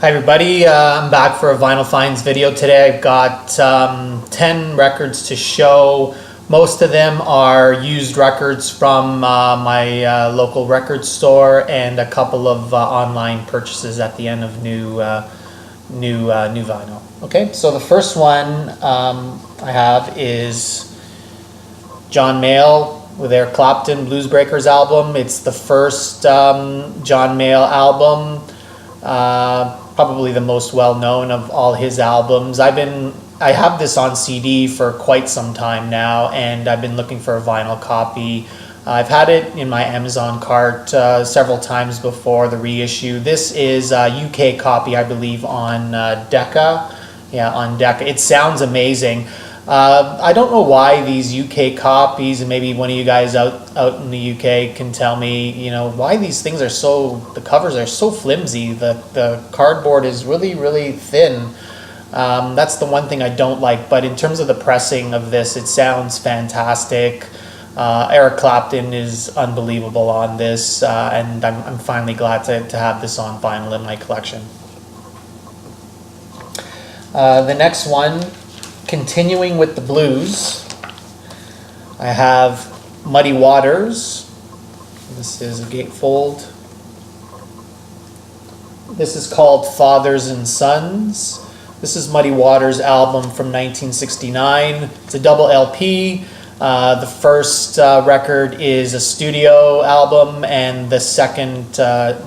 Hi everybody, I'm back for a Vinyl Finds video today. I've got 10 records to show. Most of them are used records from my local record store and a couple of online purchases at the end of new vinyl. Okay, so the first one I have is John Mayall with Eric Clapton Blues Breakers album. It's the first John Mayall album. Probably the most well-known of all his albums. I have this on CD for quite some time now, and I've been looking for a vinyl copy. I've had it in my Amazon cart several times before, the reissue. This is a UK copy, I believe, on Decca. Yeah, on Decca. It sounds amazing. I don't know why these UK copies, and maybe one of you guys out in the UK can tell me, why these things are the covers are so flimsy. The cardboard is really, really thin. That's the one thing I don't like, but in terms of the pressing of this, it sounds fantastic. Eric Clapton is unbelievable on this, and I'm finally glad to have this on vinyl in my collection. The next one, continuing with the blues, I have Muddy Waters. This is a gatefold. This is called Fathers and Sons. This is Muddy Waters' album from 1969. It's a double LP. The first record is a studio album, and the second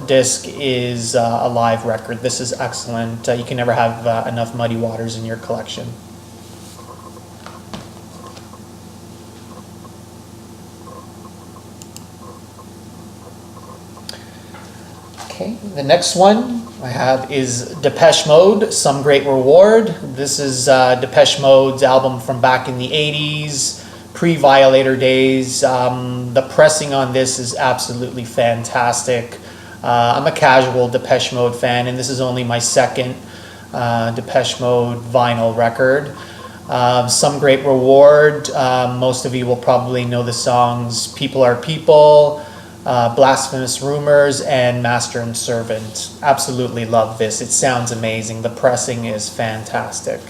disc is a live record. This is excellent. You can never have enough Muddy Waters in your collection. Okay, the next one I have is Depeche Mode, Some Great Reward. This is Depeche Mode's album from back in the 80s, pre-Violator days. The pressing on this is absolutely fantastic. I'm a casual Depeche Mode fan, and this is only my second Depeche Mode vinyl record. Some Great Reward, most of you will probably know the songs People Are People, Blasphemous Rumors, and Master and Servant. Absolutely love this. It sounds amazing. The pressing is fantastic.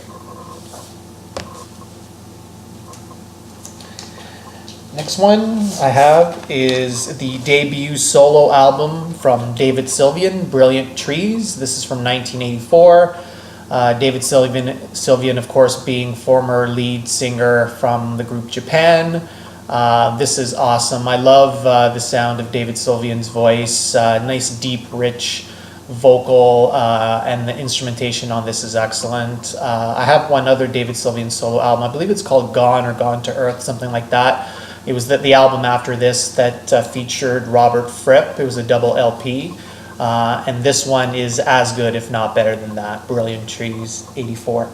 Next one I have is the debut solo album from David Sylvian, Brilliant Trees. This is from 1984. David Sylvian, of course, being former lead singer from the group Japan. This is awesome. I love the sound of David Sylvian's voice. Nice, deep, rich vocal, and the instrumentation on this is excellent. I have one other David Sylvian solo album. I believe it's called Gone or Gone to Earth, something like that. It was the album after this that featured Robert Fripp. It was a double LP. And this one is as good, if not better than that. Brilliant Trees, 84.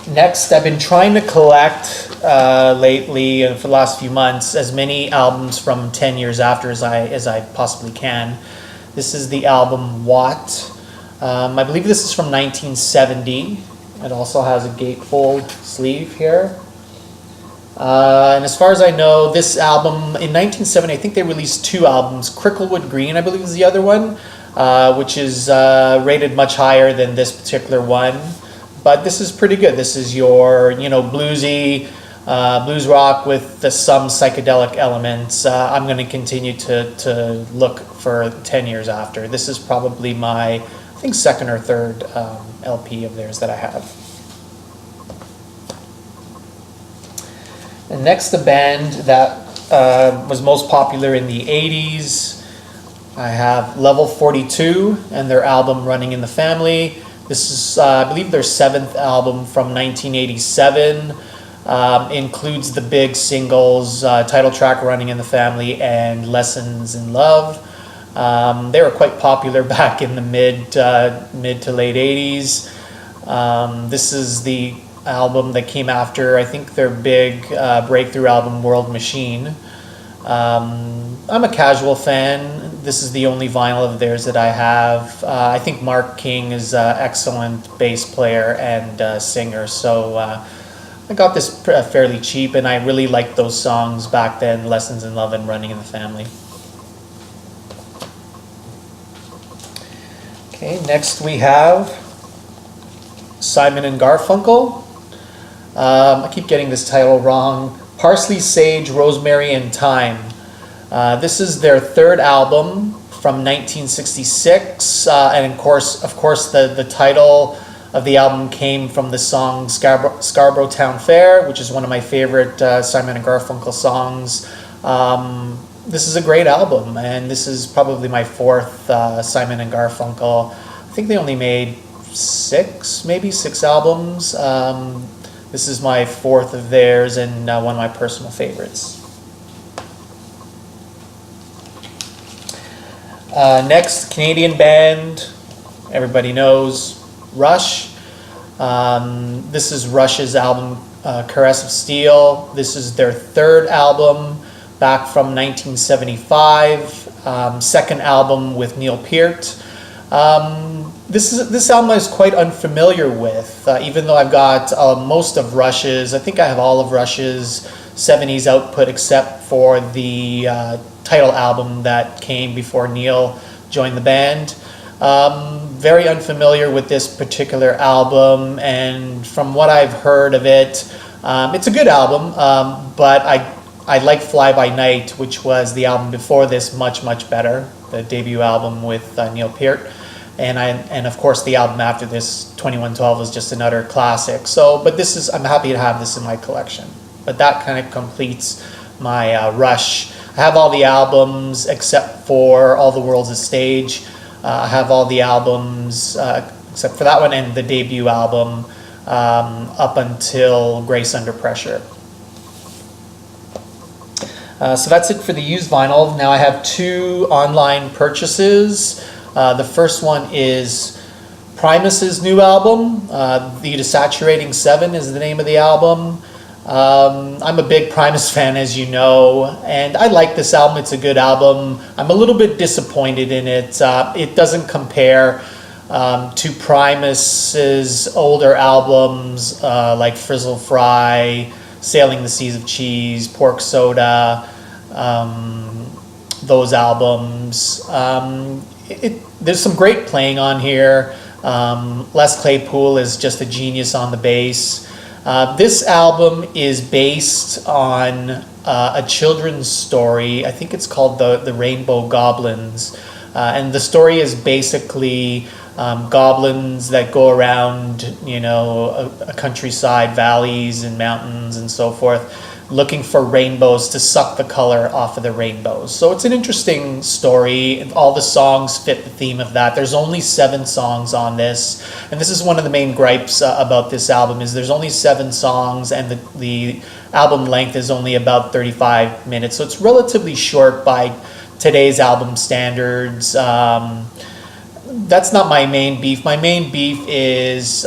Next, I've been trying to collect lately, and for the last few months, as many albums from 10 years after as I possibly can. This is the album What. I believe this is from 1970. It also has a gatefold sleeve here. And as far as I know, this album, in 1970, I think they released two albums. Cricklewood Green, I believe, is the other one, which is rated much higher than this particular one. But this is pretty good. This is your, bluesy, blues rock with some psychedelic elements. I'm going to continue to look for 10 years after. This is probably my, I think, second or third LP of theirs that I have. And next, the band that was most popular in the 80s. I have Level 42 and their album Running in the Family. This is, I believe, their seventh album from 1987. Includes the big singles, title track Running in the Family and Lessons in Love. They were quite popular back in the mid to late 80s. This is the album that came after, I think, their big breakthrough album World Machine. I'm a casual fan. This is the only vinyl of theirs that I have. I think Mark King is an excellent bass player and singer, so I got this fairly cheap, and I really liked those songs back then, Lessons in Love and Running in the Family. Okay, next we have Simon and Garfunkel. I keep getting this title wrong. Parsley, Sage, Rosemary, and Thyme. This is their third album from 1966, and of course, the title of the album came from the song Scarborough Town Fair, which is one of my favorite Simon and Garfunkel songs. This is a great album, and this is probably my fourth Simon and Garfunkel. I think they only made maybe six albums. This is my fourth of theirs and one of my personal favorites. Next, Canadian band, everybody knows, Rush. This is Rush's album, Caress of Steel. This is their third album, back from 1975, second album with Neil Peart. This album I was quite unfamiliar with, even though I've got most of Rush's, I think I have all of Rush's 70s output except for the title album that came before Neil joined the band. Very unfamiliar with this particular album, and from what I've heard of it, it's a good album, but I like Fly By Night, which was the album before this, much better, the debut album with Neil Peart. And of course the album after this, 2112, was just another classic. So, but I'm happy to have this in my collection. But that kind of completes my Rush. I have all the albums except for All the World's a Stage. I have all the albums except for that one and the debut album up until Grace Under Pressure. So that's it for the used vinyl. Now I have two online purchases. The first one is Primus's new album. The Desaturating 7 is the name of the album. I'm a big Primus fan, as you know, and I like this album. It's a good album. I'm a little bit disappointed in it. It doesn't compare to Primus's older albums like Frizzle Fry, Sailing the Seas of Cheese, Pork Soda, those albums. There's some great playing on here. Les Claypool is just a genius on the bass. This album is based on a children's story. I think it's called the Rainbow Goblins. And the story is basically goblins that go around, a countryside, valleys and mountains and so forth, looking for rainbows to suck the color off of the rainbows. So it's an interesting story. All the songs fit the theme of that. There's only 7 songs on this, and this is one of the main gripes about this album is there's only 7 songs, and the album length is only about 35 minutes. So it's relatively short by today's album standards. That's not my main beef. My main beef is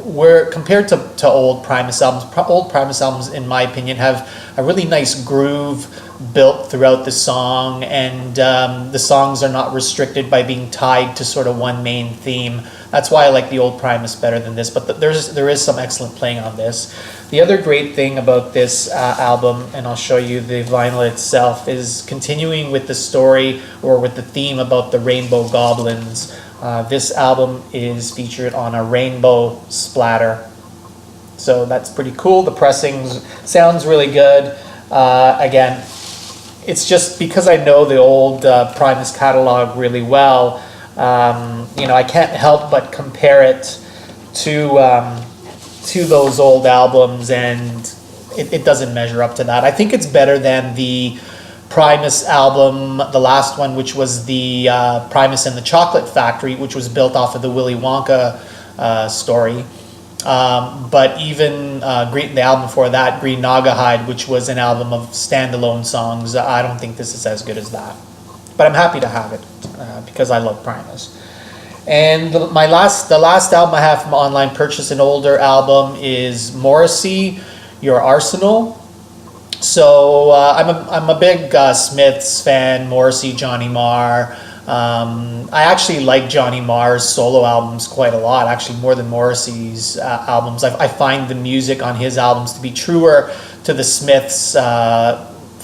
where compared to old Primus albums, in my opinion, have a really nice groove built throughout the song, and the songs are not restricted by being tied to sort of one main theme. That's why I like the old Primus better than this, but there is some excellent playing on this. The other great thing about this album, and I'll show you the vinyl itself, is continuing with the story or with the theme about the Rainbow Goblins. This album is featured on a rainbow splatter. So that's pretty cool. The pressing sounds really good. Again, it's just because I know the old Primus catalog really well, I can't help but compare it to those old albums, and it doesn't measure up to that. I think it's better than the Primus album, the last one, which was the Primus and the Chocolate Factory, which was built off of the Willy Wonka story. But even the album before that, Green Naugahyde, which was an album of standalone songs, I don't think this is as good as that. But I'm happy to have it because I love Primus. And the last album I have from online purchase, an older album, is Morrissey, Your Arsenal. So I'm a big Smiths fan, Morrissey, Johnny Marr. I actually like Johnny Marr's solo albums quite a lot, actually more than Morrissey's albums. I find the music on his albums to be truer to the Smiths'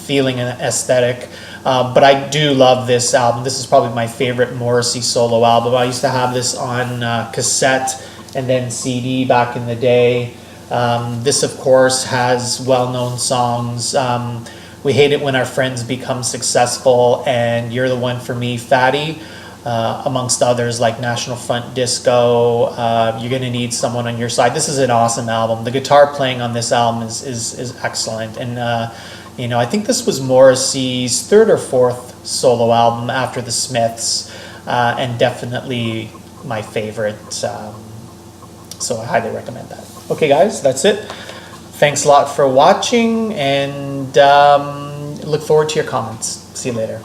feeling and aesthetic. But I do love this album. This is probably my favorite Morrissey solo album. I used to have this on cassette and then CD back in the day. This, of course, has well-known songs. We Hate It When Our Friends Become Successful and You're the One for Me, Fatty, amongst others like National Front Disco, You're Gonna Need Someone on Your Side. This is an awesome album. The guitar playing on this album is excellent. And, I think this was Morrissey's third or fourth solo album after the Smiths, and definitely my favorite. So I highly recommend that. Okay, guys, that's it. Thanks a lot for watching, and look forward to your comments. See you later.